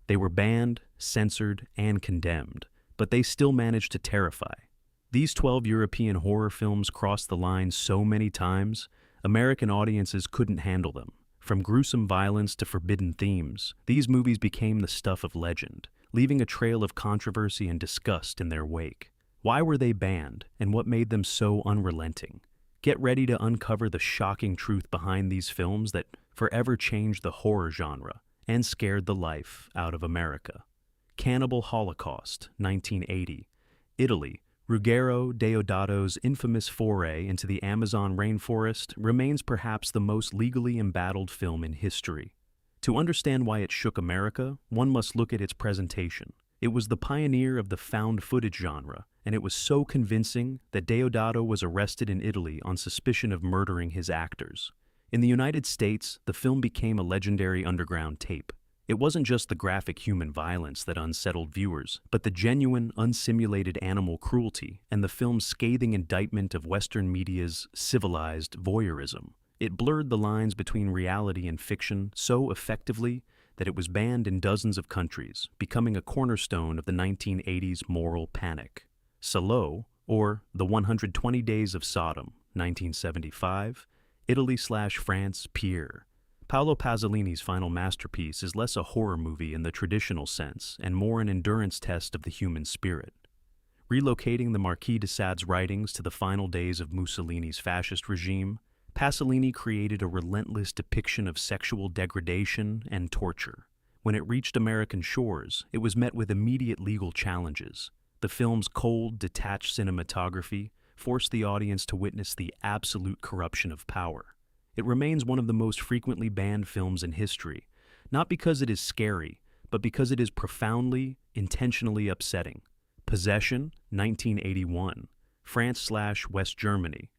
They were banned, censored, and condemned, but they still managed to terrify. These 12 European horror films crossed the line so many times, American audiences couldn't handle them. From gruesome violence to forbidden themes, these movies became the stuff of legend, leaving a trail of controversy and disgust in their wake. Why were they banned, and what made them so unrelenting? Get ready to uncover the shocking truth behind these films that forever changed the horror genre and scared the life out of America. Cannibal Holocaust, 1980. Italy. Ruggero Deodato's infamous foray into the Amazon rainforest remains perhaps the most legally embattled film in history. To understand why it shook America, one must look at its presentation. It was the pioneer of the found footage genre, and it was so convincing that Deodato was arrested in Italy on suspicion of murdering his actors. In the United States, the film became a legendary underground tape. It wasn't just the graphic human violence that unsettled viewers, but the genuine, unsimulated animal cruelty and the film's scathing indictment of Western media's civilized voyeurism. It blurred the lines between reality and fiction so effectively that it was banned in dozens of countries, becoming a cornerstone of the 1980s moral panic. Salo, or The 120 Days of Sodom, 1975, Italy/France Pier. Paolo Pasolini's final masterpiece is less a horror movie in the traditional sense and more an endurance test of the human spirit. Relocating the Marquis de Sade's writings to the final days of Mussolini's fascist regime, Pasolini created a relentless depiction of sexual degradation and torture. When it reached American shores, it was met with immediate legal challenges. The film's cold, detached cinematography forced the audience to witness the absolute corruption of power. It remains one of the most frequently banned films in history, not because it is scary, but because it is profoundly, intentionally upsetting. Possession, 1981, France/West Germany.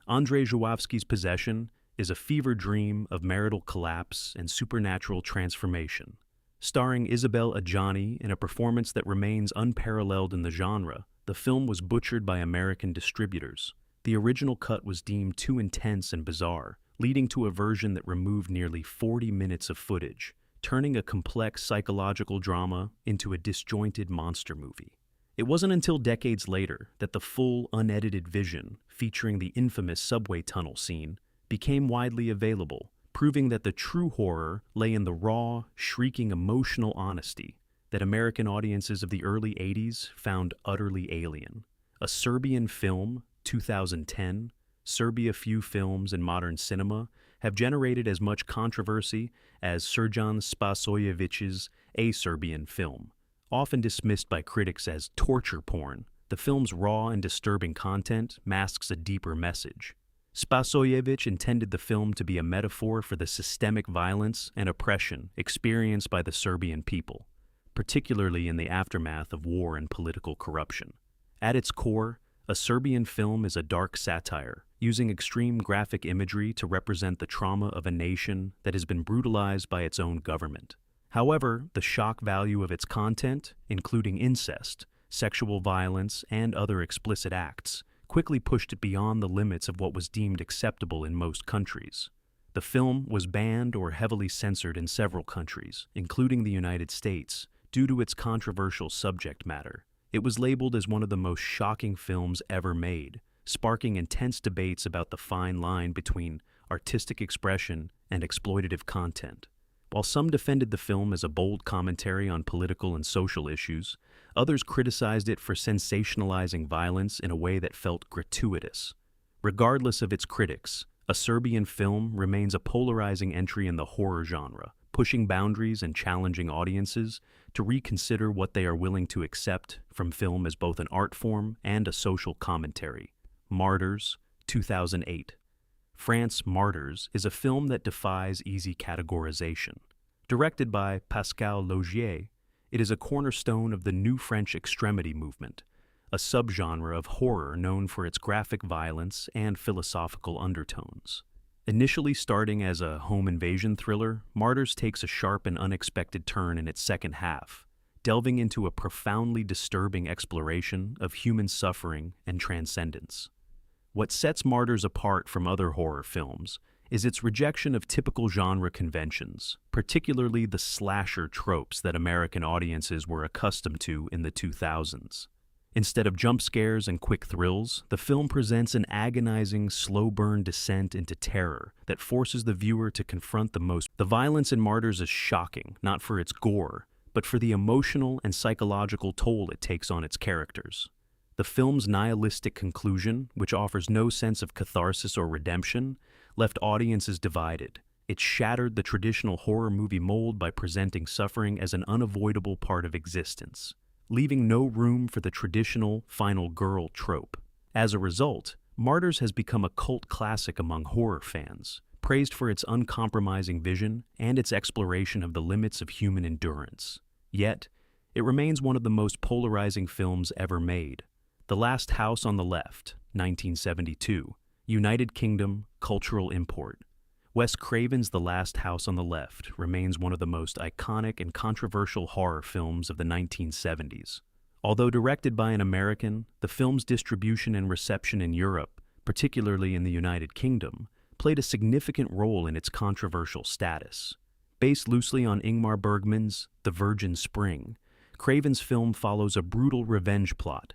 Andrzej Żuławski's Possession is a fever dream of marital collapse and supernatural transformation. Starring Isabelle Adjani in a performance that remains unparalleled in the genre, the film was butchered by American distributors. The original cut was deemed too intense and bizarre, leading to a version that removed nearly 40 minutes of footage, turning a complex psychological drama into a disjointed monster movie. It wasn't until decades later that the full, unedited vision, featuring the infamous subway tunnel scene, became widely available, proving that the true horror lay in the raw, shrieking emotional honesty that American audiences of the early 80s found utterly alien. A Serbian film, 2010, Serbia few films in modern cinema have generated as much controversy as Srđan Spasojević's A Serbian Film. Often dismissed by critics as torture porn, the film's raw and disturbing content masks a deeper message. Spasojević intended the film to be a metaphor for the systemic violence and oppression experienced by the Serbian people, particularly in the aftermath of war and political corruption. At its core, A Serbian Film is a dark satire, using extreme graphic imagery to represent the trauma of a nation that has been brutalized by its own government. However, the shock value of its content, including incest, sexual violence, and other explicit acts, quickly pushed it beyond the limits of what was deemed acceptable in most countries. The film was banned or heavily censored in several countries, including the United States, due to its controversial subject matter. It was labeled as one of the most shocking films ever made, sparking intense debates about the fine line between artistic expression and exploitative content. While some defended the film as a bold commentary on political and social issues, others criticized it for sensationalizing violence in a way that felt gratuitous. Regardless of its critics, A Serbian Film remains a polarizing entry in the horror genre, pushing boundaries and challenging audiences to reconsider what they are willing to accept from film as both an art form and a social commentary. Martyrs, 2008. France Martyrs is a film that defies easy categorization. Directed by Pascal Laugier, it is a cornerstone of the new French extremity movement, a subgenre of horror known for its graphic violence and philosophical undertones. Initially starting as a home invasion thriller, Martyrs takes a sharp and unexpected turn in its second half, delving into a profoundly disturbing exploration of human suffering and transcendence. What sets Martyrs apart from other horror films is its rejection of typical genre conventions, particularly the slasher tropes that American audiences were accustomed to in the 2000s. Instead of jump scares and quick thrills, the film presents an agonizing, slow-burn descent into terror that forces the viewer to confront the most. The violence in Martyrs is shocking, not for its gore, but for the emotional and psychological toll it takes on its characters. The film's nihilistic conclusion, which offers no sense of catharsis or redemption, left audiences divided. It shattered the traditional horror movie mold by presenting suffering as an unavoidable part of existence, leaving no room for the traditional final girl trope. As a result, Martyrs has become a cult classic among horror fans, praised for its uncompromising vision and its exploration of the limits of human endurance. Yet, it remains one of the most polarizing films ever made. The Last House on the Left, 1972, United Kingdom, cultural import. Wes Craven's The Last House on the Left remains one of the most iconic and controversial horror films of the 1970s. Although directed by an American, the film's distribution and reception in Europe, particularly in the United Kingdom, played a significant role in its controversial status. Based loosely on Ingmar Bergman's The Virgin Spring, Craven's film follows a brutal revenge plot,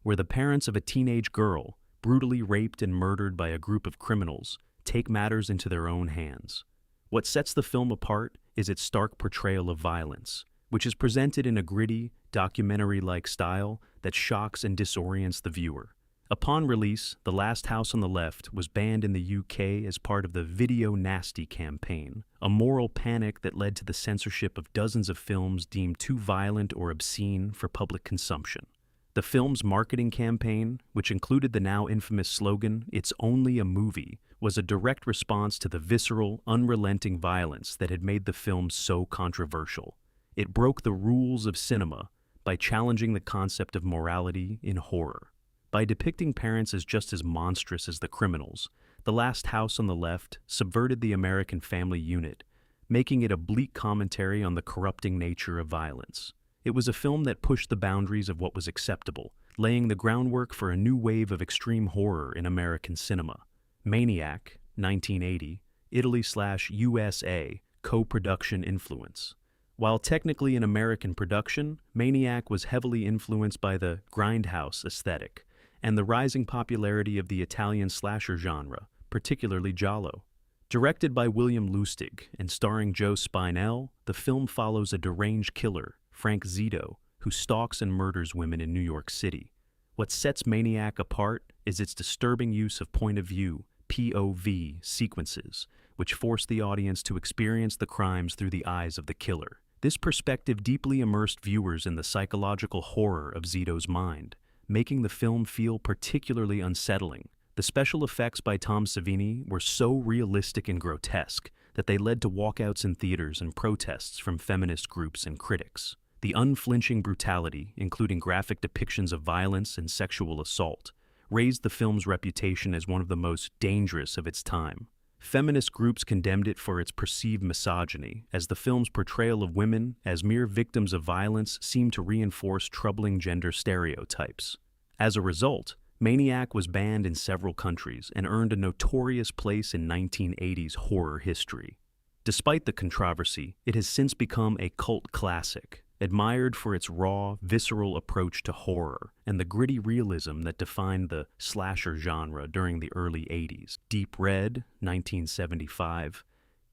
where the parents of a teenage girl, brutally raped and murdered by a group of criminals, take matters into their own hands. What sets the film apart is its stark portrayal of violence, which is presented in a gritty, documentary-like style that shocks and disorients the viewer. Upon release, The Last House on the Left was banned in the UK as part of the Video Nasty campaign, a moral panic that led to the censorship of dozens of films deemed too violent or obscene for public consumption. The film's marketing campaign, which included the now infamous slogan, "It's only a movie," was a direct response to the visceral, unrelenting violence that had made the film so controversial. It broke the rules of cinema by challenging the concept of morality in horror. By depicting parents as just as monstrous as the criminals, The Last House on the Left subverted the American family unit, making it a bleak commentary on the corrupting nature of violence. It was a film that pushed the boundaries of what was acceptable, laying the groundwork for a new wave of extreme horror in American cinema. Maniac, 1980, Italy/USA, co-production influence. While technically an American production, Maniac was heavily influenced by the grindhouse aesthetic and the rising popularity of the Italian slasher genre, particularly giallo. Directed by William Lustig and starring Joe Spinell, the film follows a deranged killer, Frank Zito, who stalks and murders women in New York City. What sets Maniac apart is its disturbing use of point-of-view, POV, sequences, which force the audience to experience the crimes through the eyes of the killer. This perspective deeply immersed viewers in the psychological horror of Zito's mind, making the film feel particularly unsettling. The special effects by Tom Savini were so realistic and grotesque that they led to walkouts in theaters and protests from feminist groups and critics. The unflinching brutality, including graphic depictions of violence and sexual assault, raised the film's reputation as one of the most dangerous of its time. Feminist groups condemned it for its perceived misogyny, as the film's portrayal of women as mere victims of violence seemed to reinforce troubling gender stereotypes. As a result, Maniac was banned in several countries and earned a notorious place in 1980s horror history. Despite the controversy, it has since become a cult classic, admired for its raw, visceral approach to horror and the gritty realism that defined the slasher genre during the early 80s. Deep Red, 1975,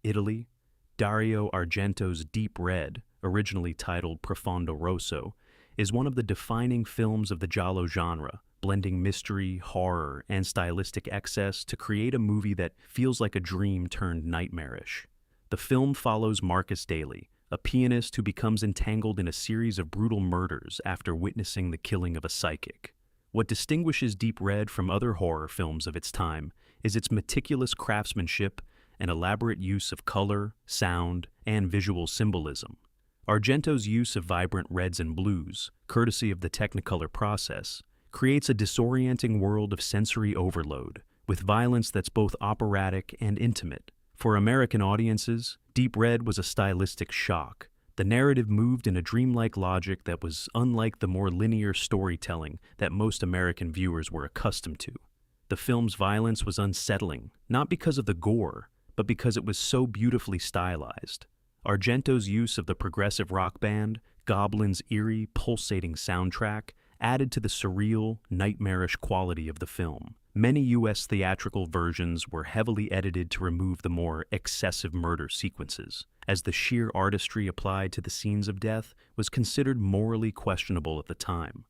Italy. Dario Argento's Deep Red, originally titled Profondo Rosso, is one of the defining films of the giallo genre, blending mystery, horror, and stylistic excess to create a movie that feels like a dream turned nightmarish. The film follows Marcus Daly, a pianist who becomes entangled in a series of brutal murders after witnessing the killing of a psychic. What distinguishes Deep Red from other horror films of its time is its meticulous craftsmanship and elaborate use of color, sound, and visual symbolism. Argento's use of vibrant reds and blues, courtesy of the Technicolor process, creates a disorienting world of sensory overload, with violence that's both operatic and intimate. For American audiences, Deep Red was a stylistic shock. The narrative moved in a dreamlike logic that was unlike the more linear storytelling that most American viewers were accustomed to. The film's violence was unsettling, not because of the gore, but because it was so beautifully stylized. Argento's use of the progressive rock band, Goblin's eerie, pulsating soundtrack, added to the surreal, nightmarish quality of the film. Many U.S. theatrical versions were heavily edited to remove the more excessive murder sequences, as the sheer artistry applied to the scenes of death was considered morally questionable at the time.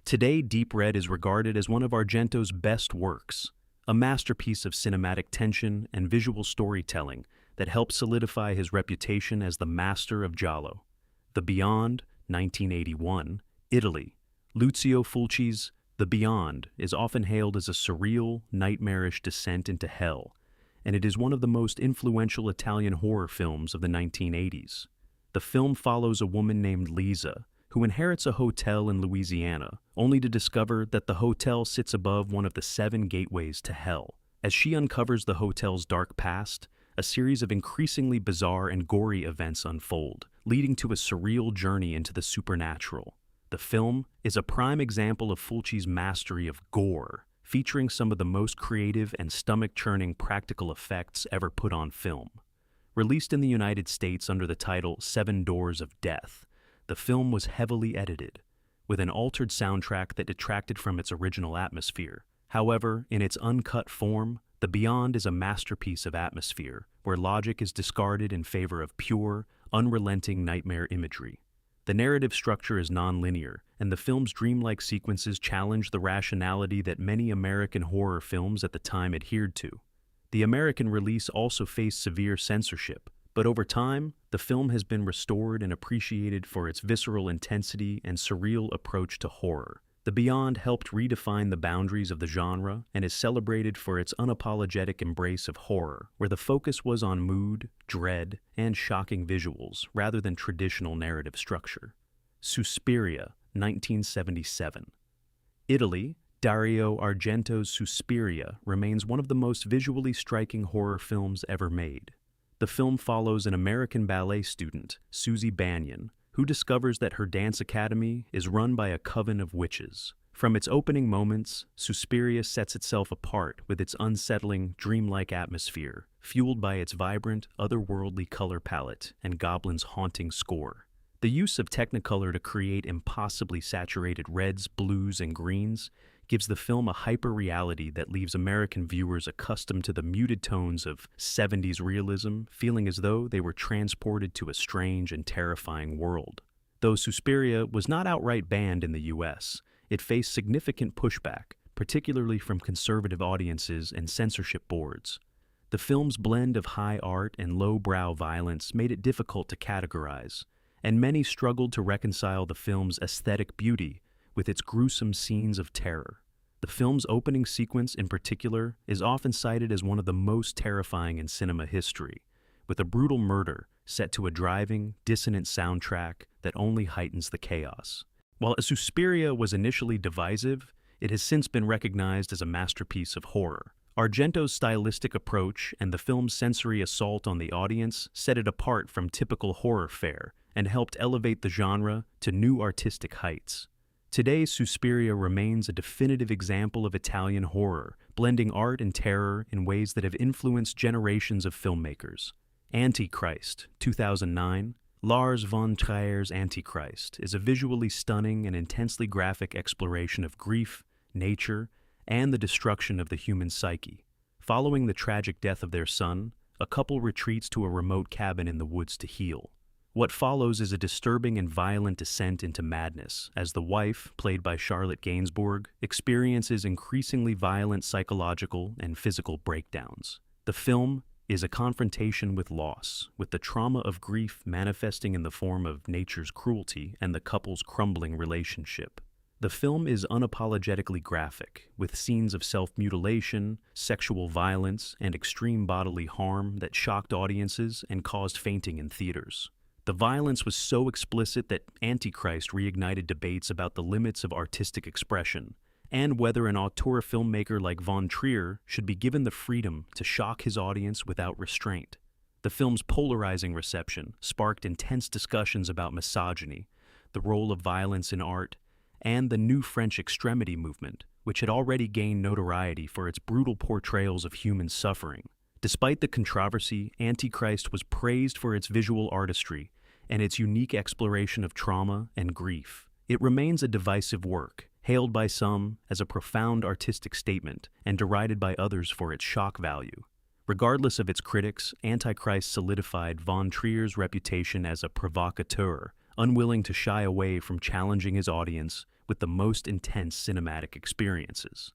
Today, Deep Red is regarded as one of Argento's best works, a masterpiece of cinematic tension and visual storytelling that helped solidify his reputation as the master of giallo. The Beyond, 1981, Italy. Lucio Fulci's The Beyond is often hailed as a surreal, nightmarish descent into hell, and it is one of the most influential Italian horror films of the 1980s. The film follows a woman named Lisa, who inherits a hotel in Louisiana, only to discover that the hotel sits above one of the 7 gateways to hell. As she uncovers the hotel's dark past, a series of increasingly bizarre and gory events unfold, leading to a surreal journey into the supernatural. The film is a prime example of Fulci's mastery of gore, featuring some of the most creative and stomach-churning practical effects ever put on film. Released in the United States under the title 7 Doors of Death, the film was heavily edited, with an altered soundtrack that detracted from its original atmosphere. However, in its uncut form, The Beyond is a masterpiece of atmosphere, where logic is discarded in favor of pure, unrelenting nightmare imagery. The narrative structure is non-linear, and the film's dreamlike sequences challenge the rationality that many American horror films at the time adhered to. The American release also faced severe censorship, but over time, the film has been restored and appreciated for its visceral intensity and surreal approach to horror. The Beyond helped redefine the boundaries of the genre and is celebrated for its unapologetic embrace of horror, where the focus was on mood, dread, and shocking visuals rather than traditional narrative structure. Suspiria, 1977. Italy. Dario Argento's Suspiria remains one of the most visually striking horror films ever made. The film follows an American ballet student, Susie Banyan, who discovers that her dance academy is run by a coven of witches. From its opening moments, Suspiria sets itself apart with its unsettling, dreamlike atmosphere, fueled by its vibrant, otherworldly color palette and Goblin's haunting score. The use of Technicolor to create impossibly saturated reds, blues, and greens gives the film a hyper-reality that leaves American viewers accustomed to the muted tones of 70s realism, feeling as though they were transported to a strange and terrifying world. Though Suspiria was not outright banned in the US, it faced significant pushback, particularly from conservative audiences and censorship boards. The film's blend of high art and low-brow violence made it difficult to categorize, and many struggled to reconcile the film's aesthetic beauty with its gruesome scenes of terror. The film's opening sequence in particular is often cited as one of the most terrifying in cinema history, with a brutal murder set to a driving, dissonant soundtrack that only heightens the chaos. While Suspiria was initially divisive, it has since been recognized as a masterpiece of horror. Argento's stylistic approach and the film's sensory assault on the audience set it apart from typical horror fare and helped elevate the genre to new artistic heights. Today, Suspiria remains a definitive example of Italian horror, blending art and terror in ways that have influenced generations of filmmakers. Antichrist, 2009. Lars von Trier's Antichrist is a visually stunning and intensely graphic exploration of grief, nature, and the destruction of the human psyche. Following the tragic death of their son, a couple retreats to a remote cabin in the woods to heal. What follows is a disturbing and violent descent into madness, as the wife, played by Charlotte Gainsbourg, experiences increasingly violent psychological and physical breakdowns. The film is a confrontation with loss, with the trauma of grief manifesting in the form of nature's cruelty and the couple's crumbling relationship. The film is unapologetically graphic, with scenes of self-mutilation, sexual violence, and extreme bodily harm that shocked audiences and caused fainting in theaters. The violence was so explicit that Antichrist reignited debates about the limits of artistic expression, and whether an auteur filmmaker like von Trier should be given the freedom to shock his audience without restraint. The film's polarizing reception sparked intense discussions about misogyny, the role of violence in art, and the new French extremity movement, which had already gained notoriety for its brutal portrayals of human suffering. Despite the controversy, Antichrist was praised for its visual artistry and its unique exploration of trauma and grief. It remains a divisive work, hailed by some as a profound artistic statement and derided by others for its shock value. Regardless of its critics, Antichrist solidified von Trier's reputation as a provocateur, unwilling to shy away from challenging his audience with the most intense cinematic experiences.